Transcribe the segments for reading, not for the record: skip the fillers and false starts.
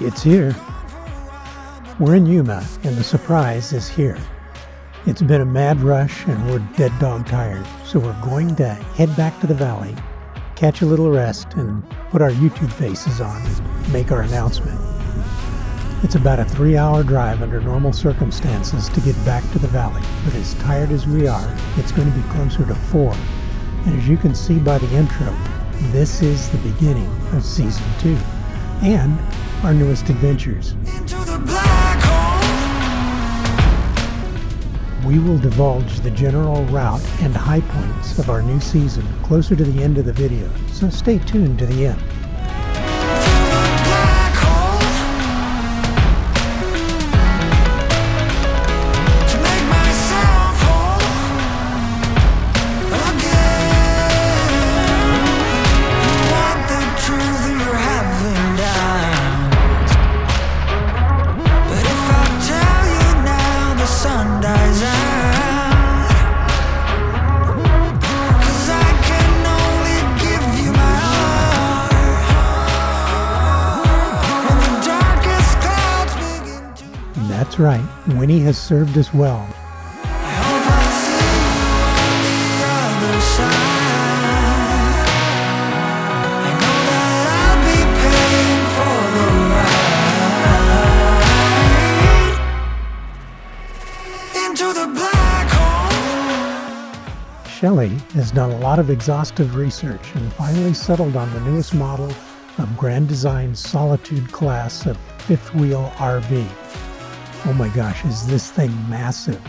It's here. We're in Yuma, and the surprise is here. It's been a mad rush, and we're dead dog tired, so we're going to head back to the valley, catch a little rest, and put our YouTube faces on and make our announcement. It's about a 3-hour drive under normal circumstances to get back to the valley, but as tired as we are, it's going to be closer to 4. And as you can see by the intro, this is the beginning of Season 2, and our newest adventures. We will divulge the general route and high points of our new season closer to the end of the video, so stay tuned to the end. That's right, Winnie has served us well. Shelley has done a lot of exhaustive research and finally settled on the newest model of Grand Design's Solitude class of fifth-wheel RV. Oh my gosh, is this thing massive.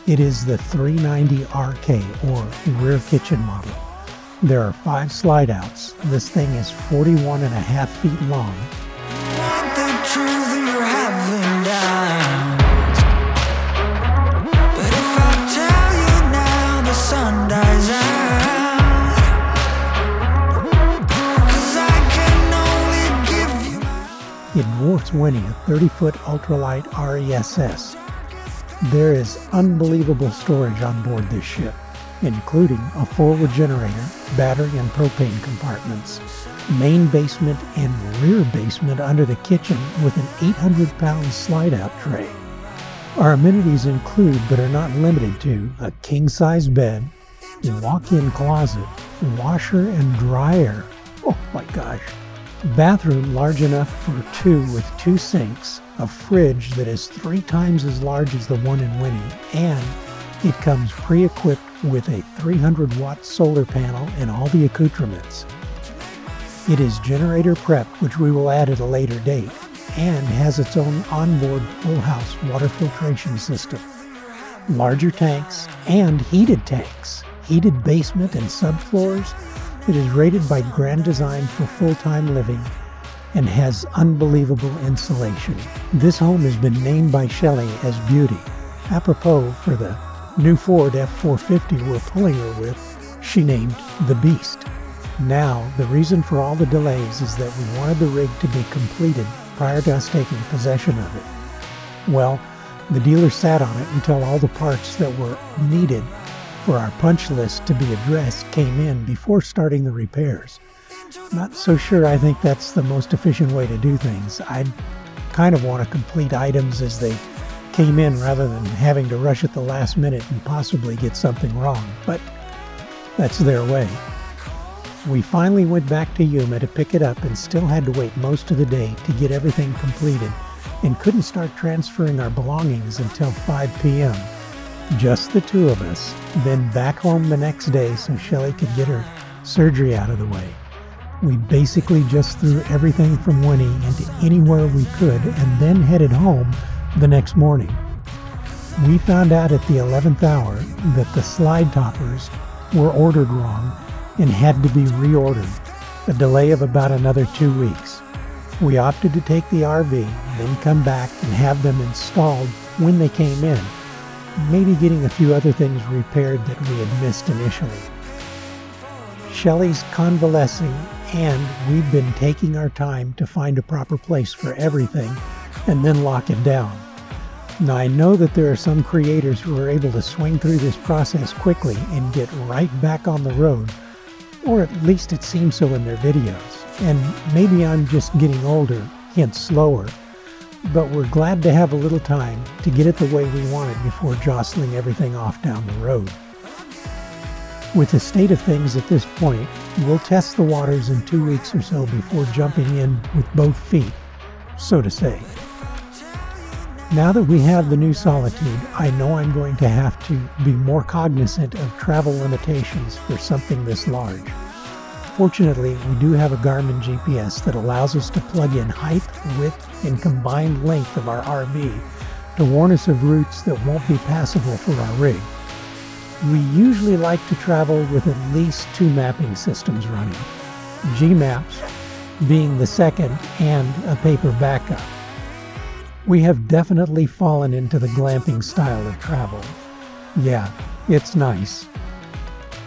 It is the 390RK, or rear kitchen model. There are 5 slide outs. This thing is 41.5 feet long. It dwarfs Winnie, a 30-foot ultralight RESS. There is unbelievable storage on board this ship, including a forward generator, battery and propane compartments, main basement and rear basement under the kitchen with an 800-pound slide-out tray. Our amenities include, but are not limited to, a king-size bed, walk-in closet, washer and dryer. Oh my gosh. Bathroom large enough for 2 with 2 sinks, a fridge that is 3 times as large as the one in Winnie, and it comes pre-equipped with a 300-watt solar panel and all the accoutrements. It is generator prepped, which we will add at a later date, and has its own onboard full-house water filtration system. Larger tanks and heated tanks, heated basement and subfloors. It is rated by Grand Design for full-time living and has unbelievable insulation. This home has been named by Shelley as Beauty. Apropos for the new Ford F-450 we're pulling her with, she named the Beast. Now, the reason for all the delays is that we wanted the rig to be completed prior to us taking possession of it. Well, the dealer sat on it until all the parts that were needed for our punch list to be addressed came in before starting the repairs. Not so sure I think that's the most efficient way to do things. I'd kind of want to complete items as they came in rather than having to rush at the last minute and possibly get something wrong, but that's their way. We finally went back to Yuma to pick it up and still had to wait most of the day to get everything completed and couldn't start transferring our belongings until 5 p.m. Just the 2 of us, then back home the next day so Shelley could get her surgery out of the way. We basically just threw everything from Winnie into anywhere we could and then headed home the next morning. We found out at the 11th hour that the slide toppers were ordered wrong and had to be reordered, a delay of about another 2 weeks. We opted to take the RV, then come back and have them installed when they came in, maybe getting a few other things repaired that we had missed initially. Shelley's convalescing and we've been taking our time to find a proper place for everything and then lock it down. Now, I know that there are some creators who are able to swing through this process quickly and get right back on the road, or at least it seems so in their videos. And maybe I'm just getting older, hence slower, but we're glad to have a little time to get it the way we want it before jostling everything off down the road. With the state of things at this point, we'll test the waters in 2 weeks or so before jumping in with both feet, so to say. Now that we have the new Solitude, I know I'm going to have to be more cognizant of travel limitations for something this large. Fortunately, we do have a Garmin GPS that allows us to plug in height, width, and combined length of our RV to warn us of routes that won't be passable for our rig. We usually like to travel with at least 2 mapping systems running, G-Maps being the second and a paper backup. We have definitely fallen into the glamping style of travel. Yeah, it's nice.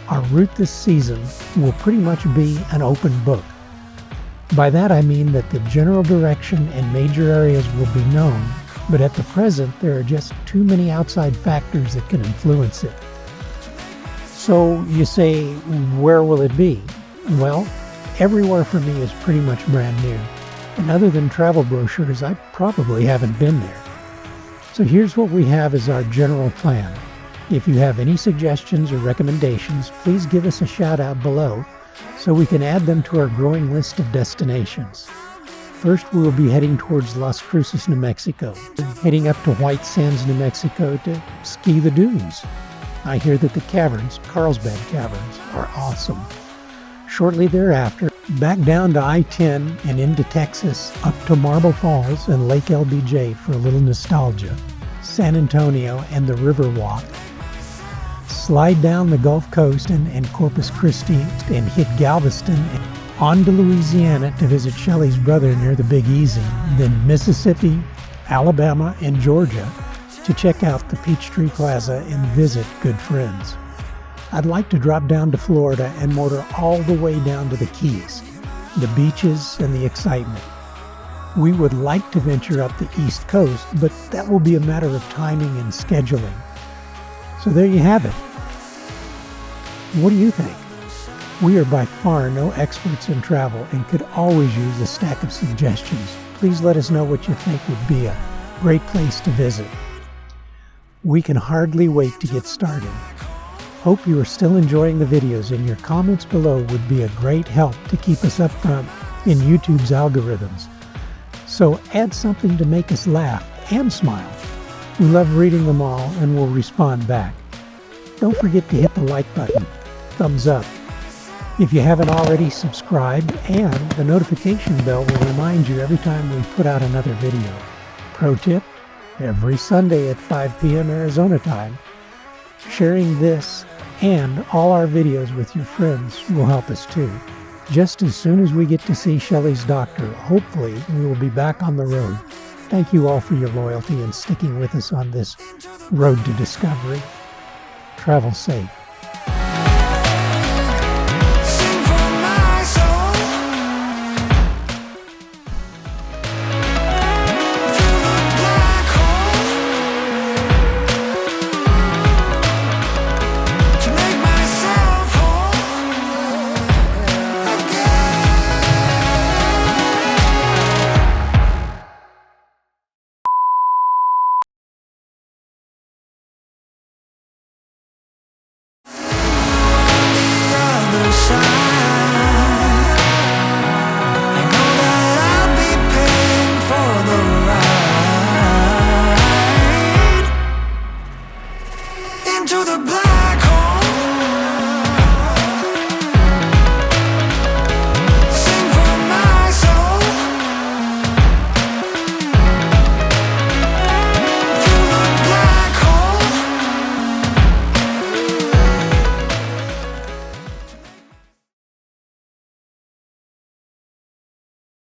Our route this season will pretty much be an open book. By that I mean that the general direction and major areas will be known, but at the present there are just too many outside factors that can influence it. So you say, where will it be? Well, everywhere for me is pretty much brand new. And other than travel brochures, I probably haven't been there. So here's what we have as our general plan. If you have any suggestions or recommendations, please give us a shout out below so we can add them to our growing list of destinations. First, we will be heading towards Las Cruces, New Mexico, heading up to White Sands, New Mexico to ski the dunes. I hear that the caverns, Carlsbad Caverns, are awesome. Shortly thereafter, back down to I-10 and into Texas, up to Marble Falls and Lake LBJ for a little nostalgia, San Antonio and the Riverwalk. Slide down the Gulf Coast and Corpus Christi and hit Galveston, and on to Louisiana to visit Shelley's brother near the Big Easy, then Mississippi, Alabama, and Georgia to check out the Peachtree Plaza and visit good friends. I'd like to drop down to Florida and motor all the way down to the Keys, the beaches and the excitement. We would like to venture up the East Coast, but that will be a matter of timing and scheduling. So there you have it. What do you think? We are by far no experts in travel and could always use a stack of suggestions. Please let us know what you think would be a great place to visit. We can hardly wait to get started. Hope you are still enjoying the videos, and your comments below would be a great help to keep us up front in YouTube's algorithms. So add something to make us laugh and smile. We love reading them all and will respond back. Don't forget to hit the like button, thumbs up. If you haven't already, subscribe, and the notification bell will remind you every time we put out another video. Pro tip, every Sunday at 5 p.m. Arizona time, sharing this and all our videos with your friends will help us too. Just as soon as we get to see Shelley's doctor, hopefully we will be back on the road. Thank you all for your loyalty and sticking with us on this road to discovery. Travel safe. Into the black.